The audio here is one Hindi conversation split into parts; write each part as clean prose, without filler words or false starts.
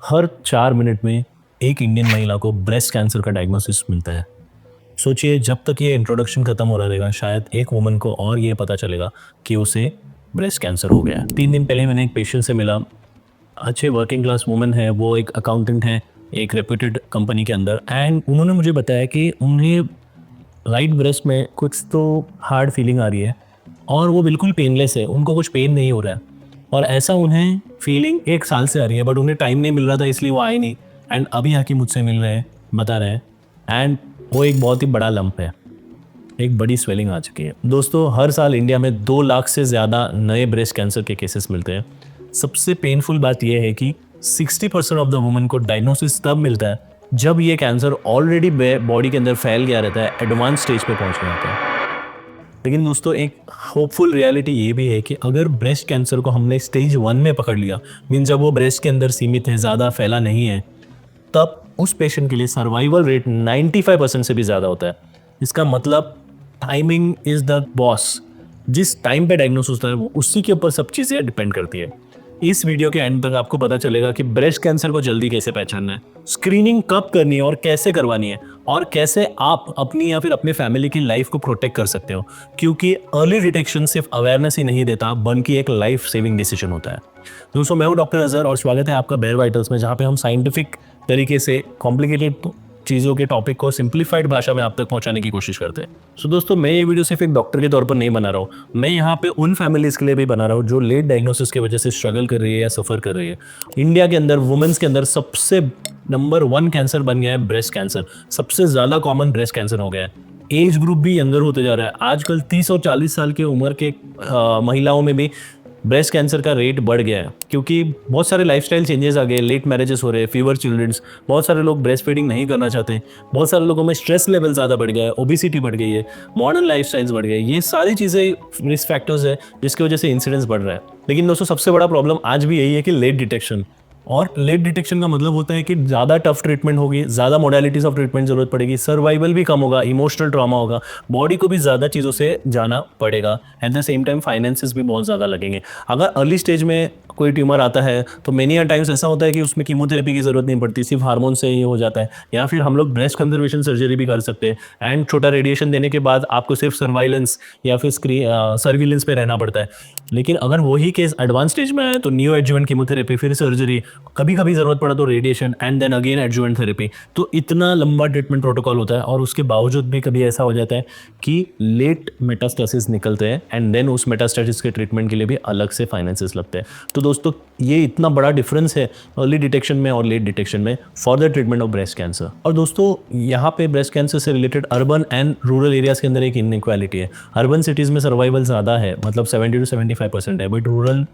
हर 4 मिनट में एक इंडियन महिला को ब्रेस्ट कैंसर का डायग्नोसिस मिलता है। सोचिए, जब तक ये इंट्रोडक्शन खत्म हो रहेगा शायद एक वुमन को और ये पता चलेगा कि उसे ब्रेस्ट कैंसर हो गया है। 3 दिन पहले मैंने एक पेशेंट से मिला। अच्छे वर्किंग क्लास वुमन है, वो एक अकाउंटेंट है एक रेप्यूटेड कंपनी के अंदर, एंड उन्होंने मुझे बताया कि उन्हें राइट ब्रेस्ट में कुछ तो हार्ड फीलिंग आ रही है और वो बिल्कुल पेनलेस है, उनको कुछ पेन नहीं हो रहा है। और ऐसा उन्हें फीलिंग 1 साल से आ रही है, बट उन्हें टाइम नहीं मिल रहा था इसलिए वो आए नहीं। एंड अभी आके मुझसे मिल रहे हैं, बता रहे हैं, एंड वो एक बहुत ही बड़ा लंप है, एक बड़ी स्वेलिंग आ चुकी है। दोस्तों, हर साल इंडिया में 2 लाख से ज़्यादा नए ब्रेस्ट कैंसर के केसेस मिलते हैं। सबसे पेनफुल बात यह है कि 60% ऑफ द वुमेन को डायग्नोसिस तब मिलता है जब ये कैंसर ऑलरेडी बॉडी के अंदर फैल गया रहता है, एडवांस स्टेज पे पहुंच गया होता है। लेकिन दोस्तों, एक होपफुल रियलिटी ये भी है कि अगर ब्रेस्ट कैंसर को हमने स्टेज 1 में पकड़ लिया, मीन जब वो ब्रेस्ट के अंदर सीमित है, ज़्यादा फैला नहीं है, तब उस पेशेंट के लिए सर्वाइवल रेट 95% से भी ज़्यादा होता है। इसका मतलब टाइमिंग इज़ द बॉस। जिस टाइम पे डायग्नोस होता है वो उसी के ऊपर सब चीज़ें डिपेंड करती है। इस वीडियो के एंड तक आपको पता चलेगा कि ब्रेस्ट कैंसर को जल्दी कैसे पहचानना है, स्क्रीनिंग कब करनी है और कैसे करवानी है, और कैसे आप अपनी या फिर अपने फैमिली की लाइफ को प्रोटेक्ट कर सकते हो। क्योंकि अर्ली डिटेक्शन सिर्फ अवेयरनेस ही नहीं देता, बल्कि एक लाइफ सेविंग डिसीजन होता है। दोस्तों, मैं हूं डॉक्टर अजहर और स्वागत है आपका बेयर वाइटल्स में, जहां पे हम साइंटिफिक तरीके से कॉम्प्लिकेटेड चीज़ों के टॉपिक को सिंप्लीफाइड भाषा में आप तक पहुंचाने की कोशिश करते हैं। सो दोस्तों, मैं ये वीडियो सिर्फ एक डॉक्टर के तौर पर नहीं बना रहा हूँ, मैं यहाँ पे उन फैमिलीज़ के लिए भी बना रहा हूँ जो लेट डायग्नोसिस की वजह से स्ट्रगल कर रही है या सफ़र कर रही है। इंडिया के अंदर वुमेन्स के अंदर सबसे नंबर 1 कैंसर बन गया है ब्रेस्ट कैंसर। सबसे ज़्यादा कॉमन ब्रेस्ट कैंसर हो गया है। एज ग्रुप भी यंगर होते जा रहा है। आजकल 30 और 40 साल की उम्र के महिलाओं में भी ब्रेस्ट कैंसर का रेट बढ़ गया है, क्योंकि बहुत सारे लाइफस्टाइल चेंजेस आ गए, लेट मैरिजेस हो रहे हैं, फीवर चिल्ड्रंस, बहुत सारे लोग ब्रेस्ट फीडिंग नहीं करना चाहते, बहुत सारे लोगों में स्ट्रेस लेवल ज़्यादा बढ़ गया है, ओबिसिटी बढ़ गई है, मॉडर्न लाइफस्टाइल्स बढ़ गए। ये सारी चीज़ें रिस्क फैक्टर्स है जिसकी वजह से इंसिडेंस बढ़ रहा है। लेकिन दोस्तों, सबसे बड़ा प्रॉब्लम आज भी यही है कि लेट डिटेक्शन। और लेट डिटेक्शन का मतलब होता है कि ज़्यादा टफ ट्रीटमेंट होगी, ज़्यादा मोडालिटीज़ ऑफ ट्रीटमेंट जरूरत पड़ेगी, सर्वाइवल भी कम होगा, इमोशनल ट्रॉमा होगा, बॉडी को भी ज़्यादा चीज़ों से जाना पड़ेगा, at the same time finances भी बहुत ज़्यादा लगेंगे। अगर अर्ली स्टेज में कोई ट्यूमर आता है तो मेनी टाइम्स ऐसा होता है कि उसमें कीमोथेरेपी की ज़रूरत नहीं पड़ती, सिर्फ हार्मोन से ही हो जाता है, या फिर हम लोग ब्रेस्ट कंजर्वेशन सर्जरी भी कर सकते हैं। एंड छोटा रेडिएशन देने के बाद आपको सिर्फ सर्वाइलेंस या फिर सर्विलेंस पे रहना पड़ता है। लेकिन अगर वही केस एडवांस स्टेज में है तो न्यू एडजुवेंट कीमोथेरेपी, फिर सर्जरी, कभी कभी ज़रूरत पड़ा तो radiation, and then again adjuvant therapy. तो इतना लंबा ट्रीटमेंट प्रोटोकॉल होता है, और उसके बावजूद भी कभी ऐसा हो जाता है कि लेट मेटास्टेसिस निकलते हैं, एंड देन उस मेटास्टेसिस के ट्रीटमेंट के लिए भी अलग से फाइनेंसेस लगते हैं। तो दोस्तों, ये इतना बड़ा डिफरेंस है अर्ली डिटेक्शन में और लेट डिटेक्शन में for the treatment of breast cancer. और दोस्तों, यहाँ पे ब्रेस्ट कैंसर से related urban and rural areas के अंदर एक इनइक्वालिटी है। अर्बन सिटीज़ में सर्वाइवल ज़्यादा है, मतलब 70 to 75% है, बट रूरल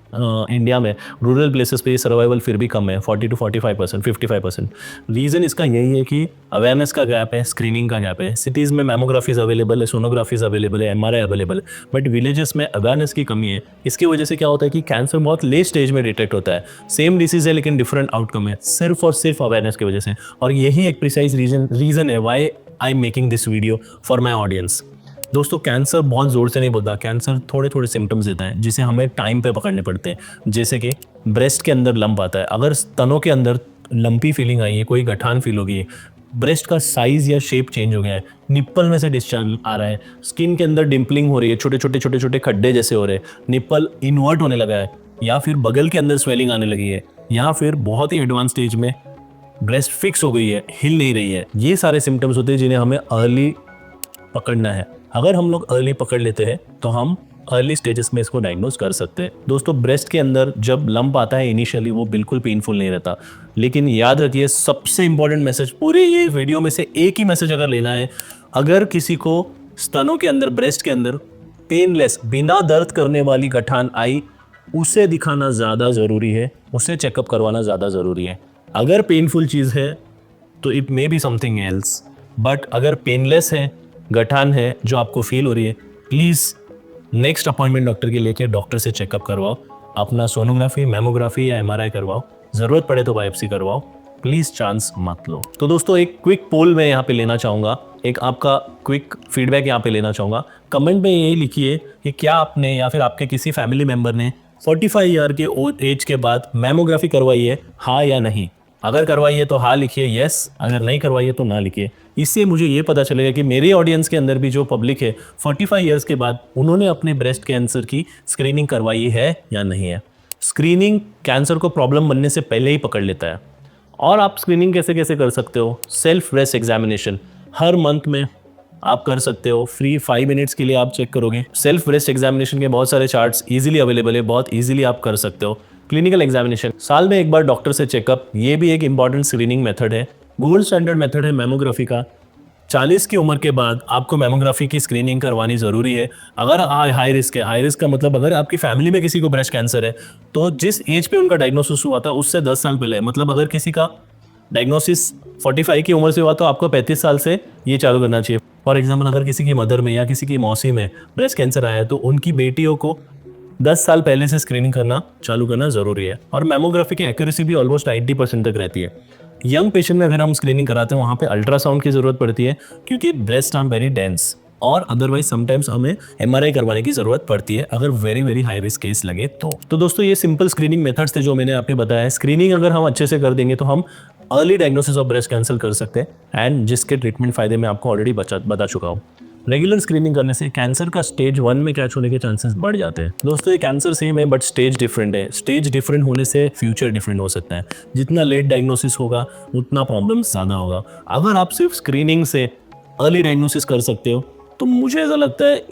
इंडिया में रूरल प्लेसेस पे सर्वाइवल फिर भी कम है, 40 to 45%, 55%। रीज़न इसका यही है कि अवेयरनेस का गैप है, स्क्रीनिंग का गैप है। सिटीज़ में मैमोग्राफीज अवेलेबल है, सोनोग्राफीज अवेलेबल है, MRI अवेलेबल है, बट विलेजेस में अवेयरनेस की कमी है। इसकी वजह से क्या होता है कि कैंसर बहुत लेट स्टेज में डिटेक्ट होता है। सेम डिसीज है लेकिन डिफरेंट आउटकम है, सिर्फ और सिर्फ अवेयरनेस की वजह से। और यही एक प्रिसाइज रीज़न है why I am making this video for my audience. दोस्तों, कैंसर बहुत ज़ोर से नहीं बोलता, कैंसर थोड़े थोड़े सिम्टम्स देता है जिसे हमें टाइम पे पकड़ने पड़ते हैं। जैसे कि ब्रेस्ट के अंदर लंप आता है, अगर स्तनों के अंदर लंपी फीलिंग आई है, कोई गठान फील होगी, ब्रेस्ट का साइज़ या शेप चेंज हो गया है, निप्पल में से डिस्चार्ज आ रहा है, स्किन के अंदर डिम्पलिंग हो रही है, छोटे छोटे खड्डे जैसे हो रहे हैं, निप्पल इन्वर्ट होने लगा है, या फिर बगल के अंदर स्वेलिंग आने लगी है, या फिर बहुत ही एडवांस स्टेज में ब्रेस्ट फिक्स हो गई है, हिल नहीं रही है। ये सारे सिम्टम्स होते हैं जिन्हें हमें अर्ली पकड़ना है। अगर हम लोग अर्ली पकड़ लेते हैं तो हम अर्ली स्टेजेस में इसको डायग्नोज कर सकते हैं। दोस्तों, ब्रेस्ट के अंदर जब लंप आता है इनिशियली वो बिल्कुल पेनफुल नहीं रहता, लेकिन याद रखिए, सबसे इंपॉर्टेंट मैसेज पूरे ये वीडियो में से एक ही मैसेज अगर लेना है, अगर किसी को स्तनों के अंदर, ब्रेस्ट के अंदर पेनलेस, बिना दर्द करने वाली गठान आई, उसे दिखाना ज़्यादा ज़रूरी है, उसे चेकअप करवाना ज़्यादा ज़रूरी है। अगर पेनफुल चीज़ है तो it may be something else, but अगर पेनलेस है, गठान है जो आपको फील हो रही है, प्लीज़ नेक्स्ट अपॉइंटमेंट डॉक्टर के लेके डॉक्टर से चेकअप करवाओ, अपना सोनोग्राफी, मैमोग्राफी या MRI करवाओ, ज़रूरत पड़े तो बायोप्सी करवाओ, प्लीज़ चांस मत लो। तो दोस्तों, एक क्विक पोल मैं यहाँ पे लेना चाहूँगा, एक आपका क्विक फीडबैक यहाँ पे लेना चाहूँगा। कमेंट में यही लिखिए कि क्या आपने या फिर आपके किसी फैमिली मेम्बर ने 45 ईयर के एज के बाद मैमोग्राफी करवाई है, हाँ या नहीं। अगर करवाइए तो हाँ लिखिए यस, अगर नहीं करवाइए तो ना लिखिए। इससे मुझे ये पता चलेगा कि मेरे ऑडियंस के अंदर भी जो पब्लिक है 45 ईयर्स के बाद उन्होंने अपने ब्रेस्ट कैंसर की स्क्रीनिंग करवाई है या नहीं है। स्क्रीनिंग कैंसर को प्रॉब्लम बनने से पहले ही पकड़ लेता है। और आप स्क्रीनिंग कैसे कैसे कर सकते हो? सेल्फ ब्रेस्ट एग्जामिनेशन हर मंथ में आप कर सकते हो, फ्री 5 मिनट्स के लिए आप चेक करोगे। सेल्फ ब्रेस्ट एग्जामिनेशन के बहुत सारे चार्ट्स इजीली अवेलेबल है, बहुत इजीली आप कर सकते हो। क्लिनिकल एग्जामिनेशन साल में एक बार डॉक्टर से चेकअप, ये भी एक इंपॉर्टेंट स्क्रीनिंग मेथड है। गोल्ड स्टैंडर्ड मेथड है मैमोग्राफी का। 40 की उम्र के बाद आपको मैमोग्राफी की स्क्रीनिंग करवानी ज़रूरी है। अगर हाई रिस्क है, हाई रिस्क का मतलब अगर आपकी फैमिली में किसी को ब्रेस्ट कैंसर है तो जिस एज पे उनका डायग्नोसिस हुआ था उससे 10 साल पहले, मतलब अगर किसी का डायग्नोसिस 45 की उम्र से हुआ तो आपको 35 साल से ये चालू करना चाहिए। फॉर एग्जाम्पल अगर किसी की मदर में या किसी की मौसी में ब्रेस्ट कैंसर आया है तो उनकी बेटियों को 10 साल पहले से स्क्रीनिंग करना चालू करना ज़रूरी है। और मैमोग्राफी की एक्यूरेसी भी ऑलमोस्ट 90% तक रहती है। यंग पेशेंट में अगर हम स्क्रीनिंग कराते हैं वहाँ पे अल्ट्रासाउंड की ज़रूरत पड़ती है क्योंकि ब्रेस्ट आर वेरी डेंस, और अदरवाइज समटाइम्स हमें एमआरआई करवाने की ज़रूरत पड़ती है अगर very very high risk case लगे तो दोस्तों ये सिंपल स्क्रीनिंग मेथड्स थे जो मैंने आपको बताया है। स्क्रीनिंग अगर हम अच्छे से कर देंगे तो हम early diagnosis of breast cancer कर सकते हैं, एंड जिसके ट्रीटमेंट फायदे मैं आपको ऑलरेडी बता चुका हूँ। रेगुलर स्क्रीनिंग करने से कैंसर का स्टेज 1 में कैच होने के चांसेस बढ़ जाते हैं। दोस्तों ये कैंसर सेम है बट स्टेज डिफरेंट है। स्टेज डिफरेंट होने से फ्यूचर डिफरेंट हो सकता है। जितना लेट डायग्नोसिस होगा उतना प्रॉब्लम ज़्यादा होगा। अगर आप सिर्फ स्क्रीनिंग से अर्ली डायग्नोसिस कर सकते हो तो मुझे ऐसा लगता है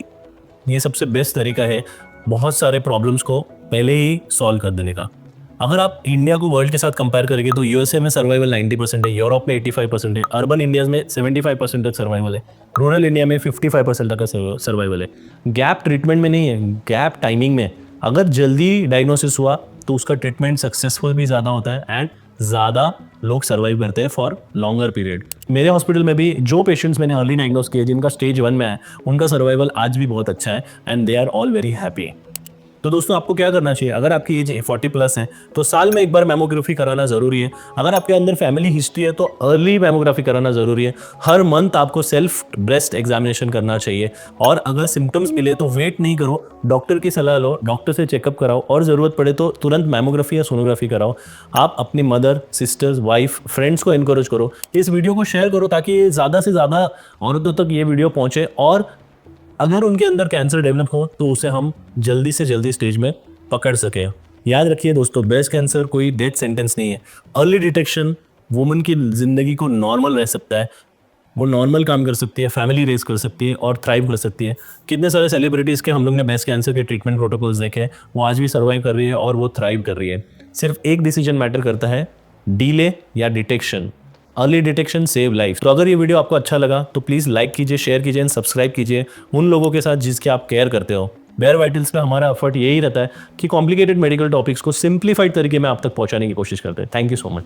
ये सबसे बेस्ट तरीका है बहुत सारे प्रॉब्लम्स को पहले ही सॉल्व कर देने का। अगर आप इंडिया को वर्ल्ड के साथ कंपेयर करेंगे तो यूएसए में सर्वाइवल 90% है, यूरोप में 85% है, अर्बन इंडिया में 75% तक सर्वाइवल है, रूरल इंडिया में 55% तक का सर्वाइवल है। गैप ट्रीटमेंट में नहीं है, गैप टाइमिंग में। अगर जल्दी डायग्नोसिस हुआ तो उसका ट्रीटमेंट सक्सेसफुल भी ज़्यादा होता है एंड ज़्यादा लोग सर्वाइव करते हैं फॉर लॉन्गर पीरियड। मेरे हॉस्पिटल में भी जो पेशेंट्स मैंने अर्ली डायग्नोस किए जिनका स्टेज 1 में है उनका सर्वाइवल आज भी बहुत अच्छा है and they are all very happy. तो दोस्तों आपको क्या करना चाहिए? अगर आपकी एज 40+ है तो साल में एक बार मैमोग्राफी कराना ज़रूरी है। अगर आपके अंदर फैमिली हिस्ट्री है तो अर्ली मैमोग्राफी कराना ज़रूरी है। हर मंथ आपको सेल्फ ब्रेस्ट एग्जामिनेशन करना चाहिए। और अगर सिम्टम्स मिले तो वेट नहीं करो, डॉक्टर की सलाह लो, डॉक्टर से चेकअप कराओ और ज़रूरत पड़े तो तुरंत मैमोग्राफी या सोनोग्राफी कराओ। आप अपनी मदर, सिस्टर्स, वाइफ, फ्रेंड्स को इनकरेज करो, इस वीडियो को शेयर करो ताकि ज़्यादा से ज़्यादा औरतों तक ये वीडियो पहुँचे। और अगर उनके अंदर कैंसर डेवलप हो तो उसे हम जल्दी से जल्दी स्टेज में पकड़ सकें। याद रखिए दोस्तों, ब्रेस्ट कैंसर कोई डेथ सेंटेंस नहीं है। अर्ली डिटेक्शन वुमन की ज़िंदगी को नॉर्मल रह सकता है, वो नॉर्मल काम कर सकती है, फैमिली रेज कर सकती है और थ्राइव कर सकती है। कितने सारे सेलिब्रिटीज़ के हम लोग ने ब्रेस्ट कैंसर के ट्रीटमेंट प्रोटोकॉल्स देखे हैं, वो आज भी सर्वाइव कर रही है और वो थ्राइव कर रही है। सिर्फ एक डिसीजन मैटर करता है, डिले या detection. Early detection save life. तो अगर ये वीडियो आपको अच्छा लगा तो प्लीज़ लाइक कीजिए, शेयर कीजिए एंड सब्सक्राइब कीजिए उन लोगों के साथ जिसके आप केयर करते हो। बेयर वाइटल्स पे हमारा एफर्ट यही रहता है कि कॉम्प्लिकेटेड मेडिकल टॉपिक्स को सिंप्लीफाइड तरीके में आप तक पहुंचाने की कोशिश करते हैं। Thank you so much.